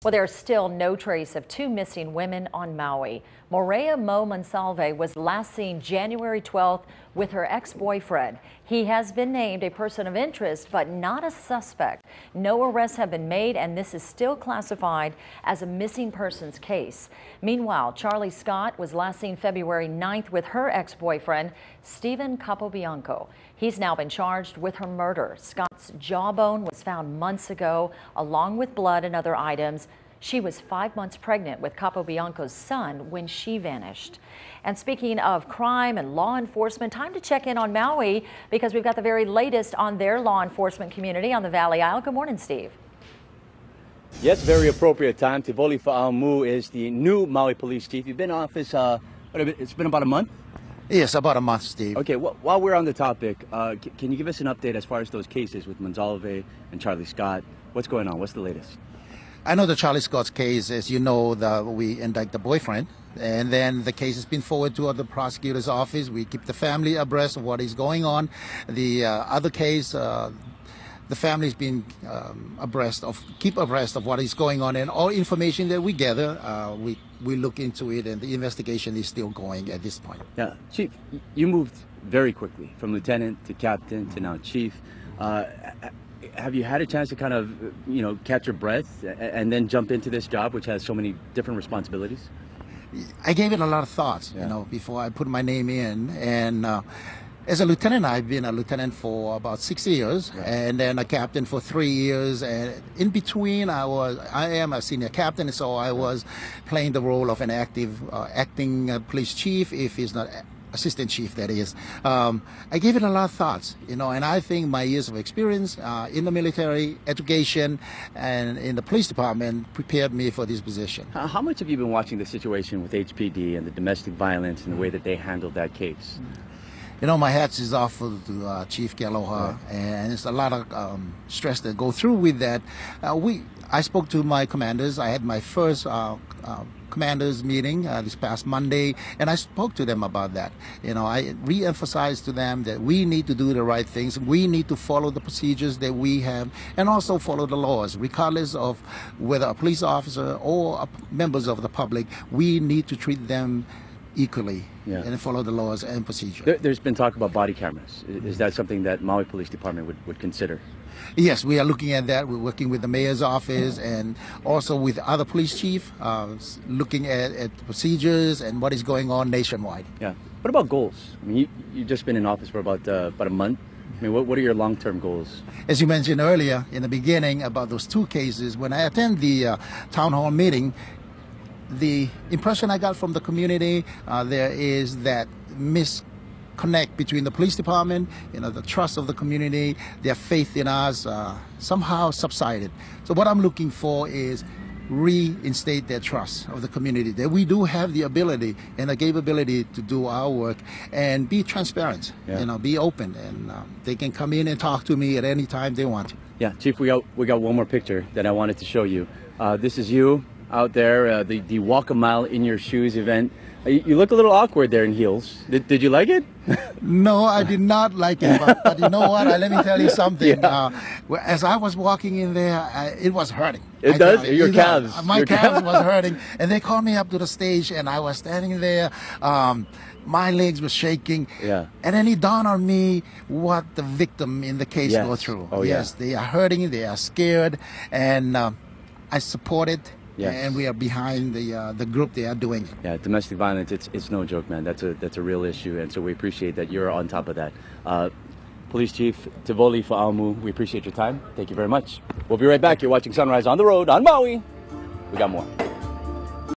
Well, there's still no trace of two missing women on Maui. Morea Mo Monsalve was last seen January 12th with her ex-boyfriend. He has been named a person of interest, but not a suspect. No arrests have been made, and this is still classified as a missing persons case. Meanwhile, Charlie Scott was last seen February 9th with her ex-boyfriend, Stephen Capobianco. He's now been charged with her murder. Scott's jawbone was found months ago, along with blood and other items. She was 5 months pregnant with Capobianco's son when she vanished. And speaking of crime and law enforcement, time to check in on Maui because we've got the very latest on their law enforcement community on the Valley Isle. Good morning, Steve. Yes, very appropriate time. Tivoli Faaumu is the new Maui police chief. You've been in office, it's been about a month? Yes, about a month, Steve. Okay, while we're on the topic, can you give us an update as far as those cases with Monsalve and Charlie Scott? What's going on? What's the latest? I know the Charlie Scott's case, as you know, we indict the boyfriend, and then the case has been forwarded to the prosecutor's office. We keep the family abreast of what is going on. The other case, the family's been keep abreast of what is going on, and all information that we gather, we look into it, and the investigation is still going at this point. Yeah, Chief, you moved very quickly from lieutenant to captain to now chief. Have you had a chance to kind of, catch your breath and then jump into this job, which has so many different responsibilities? I gave it a lot of thoughts, before I put my name in. And as a lieutenant, I've been a lieutenant for about 6 years, and then a captain for 3 years. And in between, I am a senior captain, so I was playing the role of an acting police chief, if he's not assistant chief, that is. I gave it a lot of thoughts, and I think my years of experience in the military, education, and in the police department prepared me for this position. How much have you been watching the situation with HPD and the domestic violence and the way that they handled that case? My hats is off to Chief Kealoha, and it's a lot of stress that go through with that. I spoke to my commanders. I had my first commanders meeting this past Monday, and I spoke to them about that. I re-emphasized to them that we need to do the right things. We need to follow the procedures that we have, and also follow the laws, regardless of whether a police officer or members of the public. We need to treat them equally and follow the laws and procedures. There's been talk about body cameras. Is that something that Maui Police Department would consider? Yes, we are looking at that. We're working with the mayor's office and also with other police chief, looking at procedures and what is going on nationwide. Yeah. What about goals? I mean, you've just been in office for about a month. I mean, what are your long-term goals? As you mentioned earlier in the beginning about those two cases, when I attend the town hall meeting, the impression I got from the community, there is that misconnect between the police department, the trust of the community, their faith in us somehow subsided. So what I'm looking for is reinstate their trust of the community, that we do have the ability and the capability to do our work and be transparent, be open, and they can come in and talk to me at any time they want to. Yeah, Chief, we got one more picture that I wanted to show you. This is you out there, the Walk a Mile in Your Shoes event. You look a little awkward there in heels. Did you like it? No, I did not like it. But you know what? Let me tell you something. As I was walking in there, it was hurting. It does? Your calves. My calves was hurting. And they called me up to the stage, and I was standing there. My legs were shaking. Yeah. And then it dawned on me what the victim in the case go through. Oh, yes, they are hurting. They are scared. And I support it. Yes. And we are behind the group they are doing it. Yeah, domestic violence, it's no joke, man. That's a real issue, and so we appreciate that you're on top of that. Police Chief Tivoli Faaumu, we appreciate your time. Thank you very much. We'll be right back. You're watching Sunrise on the Road on Maui. We got more.